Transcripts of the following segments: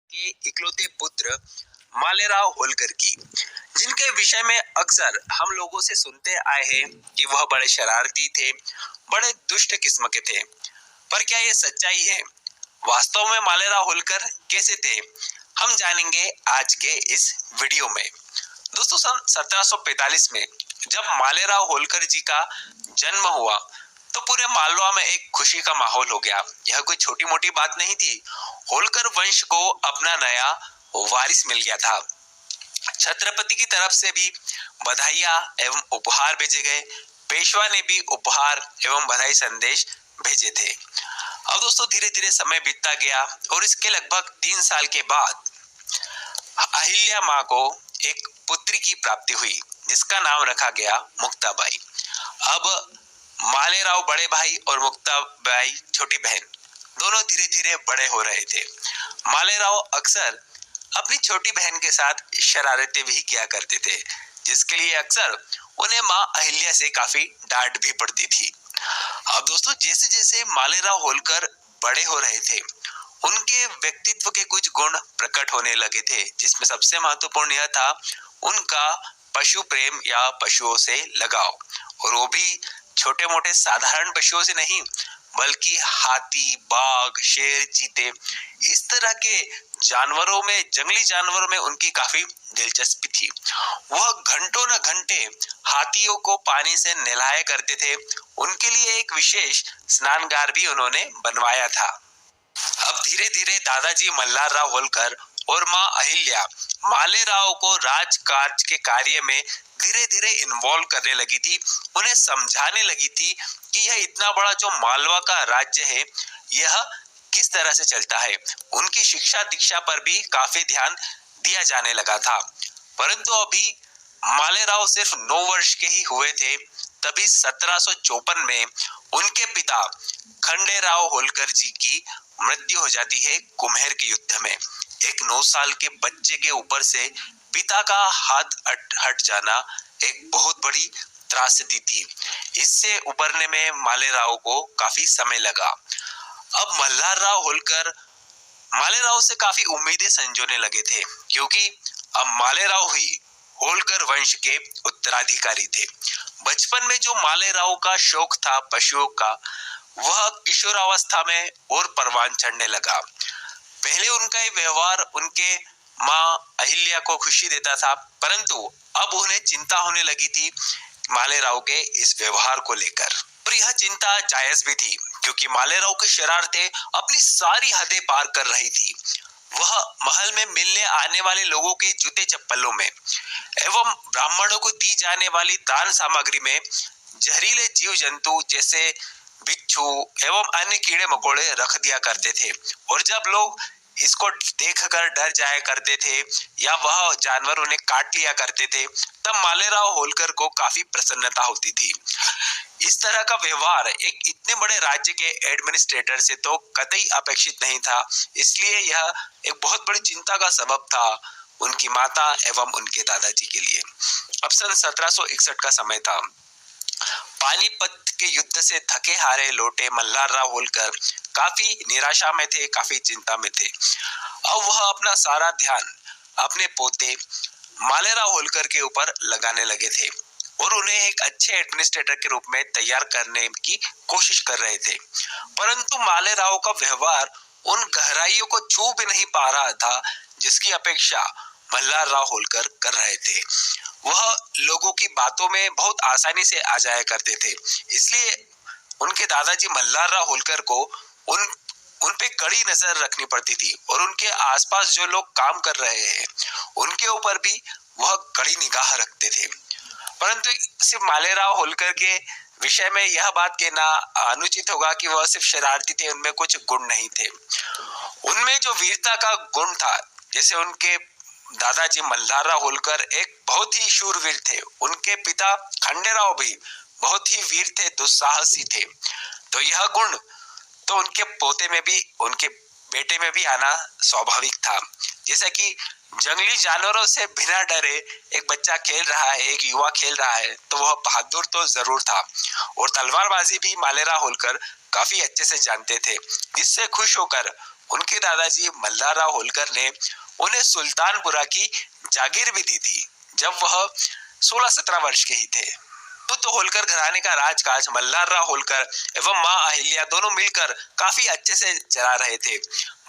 के इकलौते पुत्र मालेराव होलकर की, जिनके विषय में अक्सर हम लोगों से सुनते आए हैं कि वह बड़े शरारती थे, बड़े दुष्ट किस्म के थे। पर क्या ये सच्चाई है? वास्तव में मालेराव होलकर कैसे थे, हम जानेंगे आज के इस वीडियो में। दोस्तों, सन 1745 में जब मालेराव होलकर जी का जन्म हुआ तो पूरे मालवा में एक खुशी का माहौल हो गया। यह कोई छोटी मोटी बात नहीं थी। होलकर वंश को अपना नया वारिस मिल गया था। छत्रपति की तरफ से भी बधाइयां एवं उपहार भेजे गए। पेशवा ने भी उपहार एवं बधाई संदेश भेजे थे। अब दोस्तों, धीरे धीरे समय बीतता गया और इसके लगभग 3 साल के बाद अहिल्या माँ को एक पुत्री की प्राप्ति हुई, जिसका नाम रखा गया मुक्ताबाई। अब मालेराव बड़े भाई और मुक्ताबाई छोटी बहन दोनों धीरे धीरे बड़े हो रहे थे। मालेराव अक्सर अपनी छोटी बहन के साथ शरारतें भी किया करते थे, जिसके लिए अक्सर उन्हें माँ अहिल्या से काफी डांट भी पड़ती थी। अब दोस्तों, जैसे जैसे मालेराव होलकर बड़े हो रहे थे, उनके व्यक्तित्व के कुछ गुण प्रकट होने लगे थे, जिसमें सबसे महत्वपूर्ण यह था उनका पशु प्रेम या पशुओं से लगाव, और वो भी छोटे मोटे साधारण पशुओं से नहीं, बल्कि हाथी, बाघ, शेर, चीते, इस तरह के जानवरों में, जंगली जानवरों में उनकी काफी दिलचस्पी थी। वह घंटों न घंटे हाथियों को पानी से नहलाया करते थे। उनके लिए एक विशेष स्नानगार भी उन्होंने बनवाया था। अब धीरे धीरे दादाजी मल्हारराव होलकर और माँ अहिल्या मालेराव को राजकाज के कार्य में धीरे धीरे इन्वॉल्व करने लगी थी। उन्हें समझाने लगी थी कि यह इतना बड़ा जो मालवा का राज्य है, यह किस तरह से चलता है। उनकी शिक्षा दीक्षा पर भी काफी ध्यान दिया जाने लगा था। परंतु अभी मालेराव सिर्फ 9 वर्ष के ही हुए थे, तभी 1754 में उनके पिता खंडेराव होलकर जी की मृत्यु हो जाती है कुम्हेर के युद्ध में। एक 9 साल के बच्चे के ऊपर से पिता का हाथ हट जाना एक बहुत बड़ी त्रासदी थी। इससे उबरने में मालेराव को काफी समय लगा। अब मल्हारराव होलकर मालेराव से काफी उम्मीदें संजोने लगे थे, क्योंकि अब मालेराव ही होलकर वंश के उत्तराधिकारी थे। बचपन में जो मालेराव का शौक था पशुओं का, वह किशोरावस्था में और परवान चढ़ने लगा। पहले उनका ये व्यवहार उनके माँ अहिल्या को खुशी देता था, परंतु अब उन्हें चिंता होने लगी थी मालेराव के इस व्यवहार को लेकर। और यह चिंता जायज भी थी, क्योंकि मालेराव की शरारतें अपनी सारी हदें पार कर रही थी। वह महल में मिलने आने वाले लोगों के जूते चप्पलों में एवं ब्राह्मणों को दी जाने वाली दान सामग्री में जहरीले जीव जंतु जैसे बिच्छू एवं अन्य कीड़े मकोड़े रख दिया करते थे। और जब लोग इसको देखकर डर जाया करते थे या वह जानवर उन्हें काट लिया करते थे, तब मालेराव होलकर को काफी प्रसन्नता होती थी। इस तरह का व्यवहार एक इतने बड़े राज्य के एडमिनिस्ट्रेटर से तो कतई अपेक्षित नहीं था। इसलिए यह एक बहुत बड़ी चिंता का सबब था उनकी माता एवं उनके दादाजी के लिए। अब सन 1761 का समय था। पानीपत के युद्ध से थके हारे लौटे मल्हारराव होलकर काफी निराशा में थे, काफी चिंता में थे। अब वह अपना सारा ध्यान अपने पोते मालेराव होलकर के ऊपर लगाने लगे थे और उन्हें एक अच्छे एडमिनिस्ट्रेटर के रूप में तैयार करने की कोशिश कर रहे थे। परंतु मालेराव का व्यवहार उन गहराइयों को छू भी नहीं पा रहा था जिसकी अपेक्षा मल्हारराव होलकर कर रहे थे। वह लोगों की बातों में बहुत आसानी से आ जाया करते थे। इसलिए उनके दादाजी मल्हारराव होलकर को उन पे कड़ी नजर रखनी पड़ती थी और उनके आसपास जो लोग काम कर रहे हैं उनके ऊपर भी वह कड़ी निगाह रखते थे। परंतु सिर्फ मालेराव होलकर के विषय में यह बात कहना अनुचित होगा कि वह सिर्फ शरारती थे, उनमें कुछ गुण नहीं थे। उनमें जो वीरता का गुण था, जैसे उनके दादाजी मल्हारराव होलकर एक बहुत ही शूरवीर थे, उनके पिता खंडेराव भी बहुत ही वीर थे, दुस्साहसी थे। तो यह गुण तो उनके पोते में भी, उनके बेटे में भी आना स्वाभाविक था। जैसा कि जंगली जानवरों से बिना डरे एक बच्चा खेल रहा है, एक युवा खेल रहा है, तो वह बहादुर तो जरूर था। और तलवारबाजी भी मालेराव होलकर काफी अच्छे से जानते थे, जिससे खुश होकर उनके दादाजी मल्हारराव होलकर ने उन्हें सुल्तानपुरा की जागीर भी दी थी जब वह 16-17 वर्ष के ही थे। तो होलकर घराने का राजकाज मल्हारराव होलकर एवं मां अहिल्या दोनों मिलकर काफी अच्छे से चला रहे थे।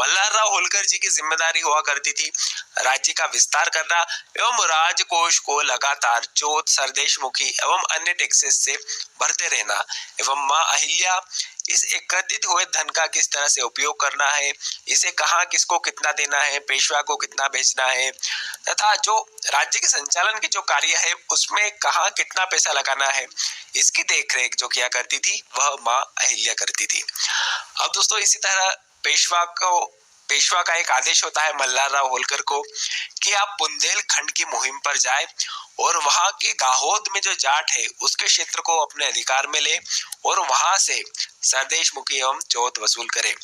मल्हारराव होलकर जी की जिम्मेदारी हुआ करती थी राज्य का विस्तार करना एवं राजकोष को लगातार जोत, सरदेशमुखी एवं अन्य टैक्सेस से भरते रहना एवं मां अहिल्या इस एकत्रित हुए धन का किस तरह से उपयोग करना है, इसे कहाँ किसको कितना देना है, पेशवा को कितना भेजना है तथा जो राज्य के संचालन की जो कार्य है उसमें कहाँ कितना पैसा लगाना है, इसकी देखरेख जो किया करती थी वह मां अहिल्या करती थी। अब दोस्तों इसी तरह पेशवा का एक आदेश होता है मल्हारराव होलकर को कि आप बुंदेलखंड की मुहिम पर जाए और वहां के गाहोद में जो जाट है उसके क्षेत्र को अपने अधिकार में ले और वहां से सरदेशमुखी एवं जोत वसूल करे।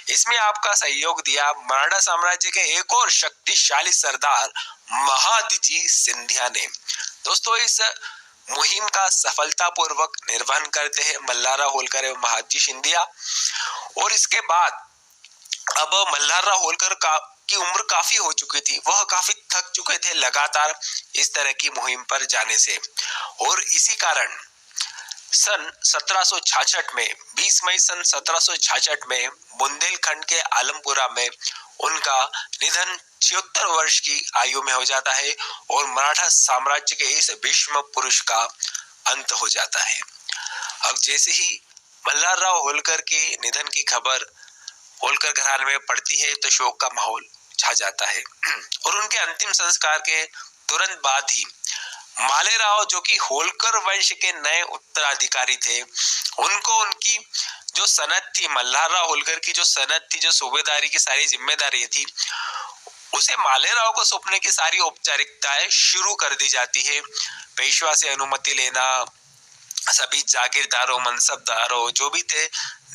इसमें आपका सहयोग दिया मराठा साम्राज्य के एक और शक्तिशाली सरदार महादजी सिंधिया ने। दोस्तों इस मुहिम का सफलतापूर्वक निर्वहन करते हैं मल्हारराव होलकर एवं महादजी सिंधिया। और इसके बाद अब मल्हारराव होलकर की उम्र काफी हो चुकी थी, वह काफी थक चुके थे लगातार इस तरह की मुहिम पर जाने से और इसी कारण सन 1766 में 20 मई सन 1766 में बुंदेलखंड के आलमपुरा में उनका निधन 76 वर्ष की आयु में हो जाता है और मराठा साम्राज्य के इस भीष्म पुरुष का अंत हो जाता है। अब जैसे ही मल्हारराव होलकर के निधन की खबर होलकर घराने में पड़ती है तो शोक का माहौल छा जाता है और उनके अंतिम संस्कार के तुरंत बाद ही मालेराव जो कि होलकर वंश के नए उत्तराधिकारी थे, उनको उनकी जो सनद थी मल्हारराव होलकर की जो सनद थी, जो सूबेदारी की सारी जिम्मेदारी थी, उसे मालेराव को सौंपने की सारी औपचारिकताएं शुरू कर दी जाती है। पेशवा से अनुमति लेना, सभी जागीरदारों, मनसबदारों जो भी थे,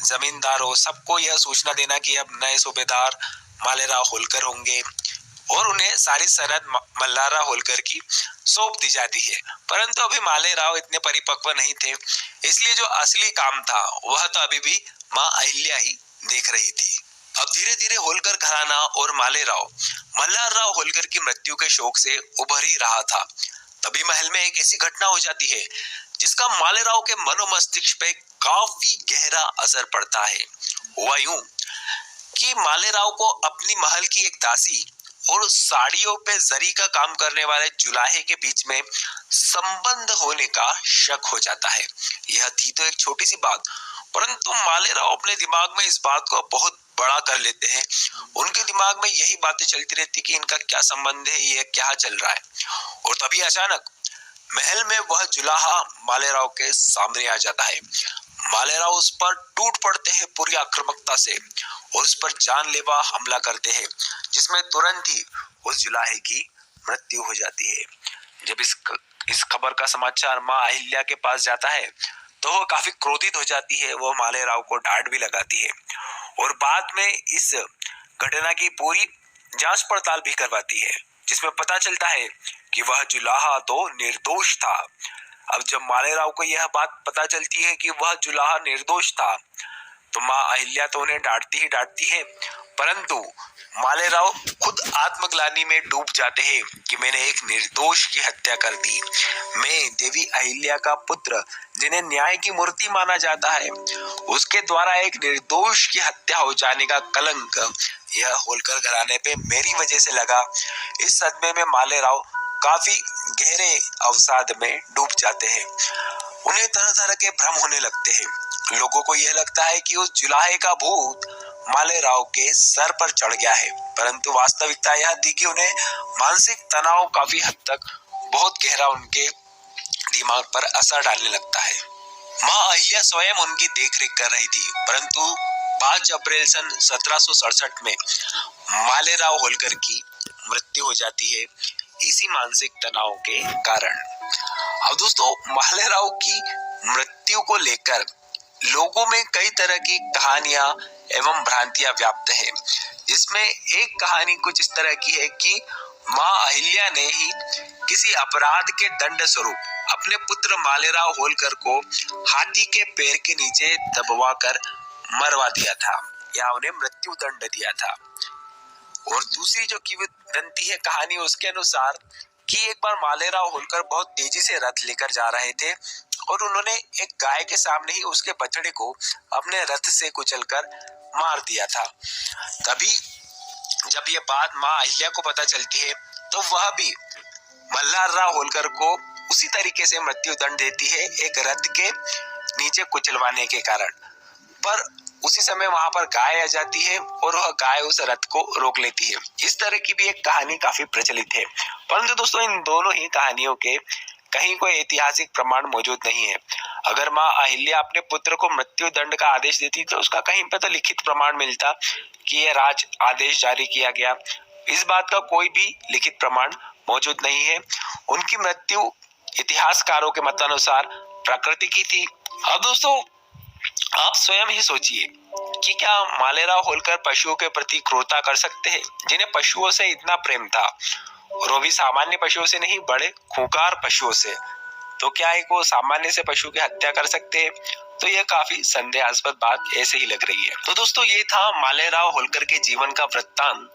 जमींदारों, सबको यह सूचना देना कि अब नए सूबेदार मालेराव होलकर होंगे और उन्हें सारी सनद मल्हारराव होलकर की सौंप दी जाती है। परंतु अभी मालेराव इतने परिपक्व नहीं थे, इसलिए जो असली काम था वह तो अभी भी मां अहिल्या ही देख रही थी। अब धीरे धीरे होलकर घराना और मालेराव मल्हारराव होलकर की मृत्यु के शोक से उभर ही रहा था। तभी महल में एक ऐसी घटना हो जाती है जिसका मालेराव के मनोमस्तिष्क पे काफी गहरा असर पड़ता है। हुआ यूं कि मालेराव को अपनी महल की एक दासी और साड़ियों पे जरी का काम करने वाले जुलाहे के बीच में संबंध होने का शक हो जाता है। यह थी तो एक छोटी सी बात, परंतु मालेराव अपने दिमाग में इस बात को बहुत बड़ा कर लेते हैं। उनके दिमाग में यही बातें चलती रहती कि इनका क्या संबंध है, ये क्या चल रहा है। और तभी अचानक महल में वह जुलाहा मालेराव के सामने आ जाता है। मालेराव उस पर टूट पड़ते हैं पूरी आक्रामकता से और उस पर जानलेवा हमला करते हैं, जिसमें तुरंत ही उस जुलाहे की मृत्यु हो जाती है। जब इस खबर का समाचार मां अहिल्या के पास जाता है तो वह काफी क्रोधित हो जाती है। वह मालेराव को डांट भी लगाती है और बाद में इस घटना की पूरी जांच पड़ताल भी करवाती है, जिसमें पता चलता है कि वह जुलाहा तो निर्दोष था। अब जब मालेराव को यह बात पता चलती है कि वह जुलाहा निर्दोष था तो मां अहिल्या तो उन्हें डांटती है, परंतु मालेराव खुद आत्मग्लानि में डूब जाते हैं कि मैंने एक निर्दोष की हत्या कर दी। मैं देवी अहिल्या का पुत्र, जिन्हें न्याय की मूर्ति माना जाता है, उसके द्वारा एक निर्दोष की हत्या हो जाने का कलंक यह होलकर घराने पे मेरी वजह से लगा। इस सदमे में मालेराव काफी गहरे अवसाद में डूब जाते हैं। उन्हें तरह तरह के भ्रम होने लगते हैं। लोगों को यह लगता है कि उस जुलाहे का भूत मालेराव के सर पर चढ़ गया है, परंतु वास्तविकता यह थी कि उन्हें मानसिक तनाव काफी हद तक बहुत गहरा उनके दिमाग पर असर डालने लगता है। मां अहिल्या स्वयं उनकी देखरेख कर रही थी, परंतु 5 अप्रैल सन 1767 में मालेराव होलकर की मृत्यु हो जाती है इसी मानसिक तनाव के कारण। अब दोस्तों मालेराव की मृत्यु को लेकर लोगों में कई तरह की कहानियां एवं भ्रांतियां व्याप्त है, जिसमें एक कहानी कुछ इस तरह की है कि मां अहिल्या ने ही किसी अपराध के दंड स्वरूप अपने पुत्र मालेराव होलकर को हाथी के पैर के नीचे दबवाकर मरवा दिया था। यहाँ उन्हें मृत्यु दंड दिया था। और दूसरी जो किंवदंती है कहानी उसके अनुसार कि एक बार मालेराव होलकर बहुत तेजी से रथ लेकर जा रहे थे और उन्होंने एक गाय के सामने ही उसके बछड़े को अपने रथ से कुचलकर मार दिया था। तभी जब ये बात माँ अहिल्या को पता चलती है तो वह भी मल्हारराव होलकर को उसी तरीके से मृत्यु दंड देती है, एक रथ के नीचे कुचलवाने के कारण। पर उसी समय वहां पर गाय आ जाती है और वह गाय उस रथ को रोक लेती है। इस तरह की भी एक कहानी काफी प्रचलित है, परंतु दोस्तों इन दोनों ही कहानियों के कहीं कोई ऐतिहासिक प्रमाण मौजूद नहीं है। अगर माँ अहिल्या अपने पुत्र को मृत्यु दंड का आदेश देती तो उसका कहीं पर तो लिखित प्रमाण मिलता कि यह राज आदेश जारी किया गया। इस बात का कोई भी लिखित प्रमाण मौजूद नहीं है। उनकी मृत्यु इतिहासकारों के मतानुसार प्रकृति की थी। अब दोस्तों आप स्वयं ही सोचिए कि क्या मालेराव होलकर पशुओं के प्रति क्रूरता कर सकते हैं, जिन्हें पशुओं से इतना प्रेम था, और वो भी सामान्य पशुओं से नहीं, बड़े खूंखार पशुओं से। तो क्या एक वो सामान्य से पशु की हत्या कर सकते हैं? तो यह काफी संदेहास्पद बात ऐसे ही लग रही है। तो दोस्तों ये था मालेराव होलकर के जीवन का वृत्तांत,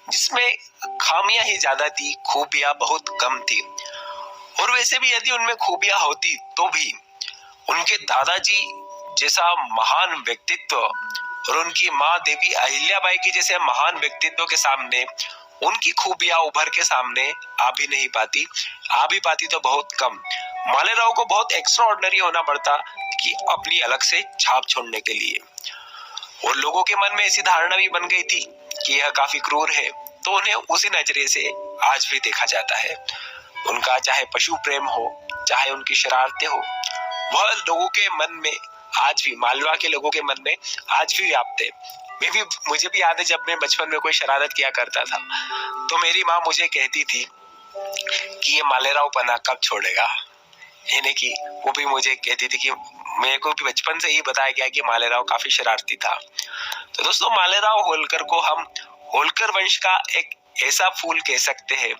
जिसमें खामियां ही ज्यादा थी, खूबियां बहुत कम थी। और वैसे भी यदि उनमें खूबियां होती तो भी उनके दादाजी जैसा महान व्यक्तित्व और उनकी माँ देवी अहिल्याबाई की जैसे महान व्यक्तित्व के सामने उनकी खूबियां उभर के सामने आ भी पाती तो बहुत कम। मालेराव को बहुत एक्स्ट्राऑर्डिनरी होना पड़ता कि अपनी अलग से छाप छोड़ने के लिए। और लोगों के मन में ऐसी धारणा भी बन गई थी कि यह काफी क्रूर है, तो उन्हें उसी नजरिए से आज भी देखा जाता है। उनका चाहे पशु प्रेम हो, चाहे उनकी शरारतें हो, वह लोगों के मन में आज भी, मालवा के लोगों के मन में आज भी व्याप्त है। मुझे भी याद है जब मैं बचपन में कोई शरारत किया करता था तो मेरी माँ मुझे कहती थी कि ये मालेराव पना कब छोड़ेगा। यानी कि वो भी मुझे कहती थी कि मेरे को भी बचपन से ही बताया गया कि मालेराव काफी शरारती था। तो दोस्तों मालेराव होलकर को हम होलकर वंश का एक ऐसा फूल कह सकते हैं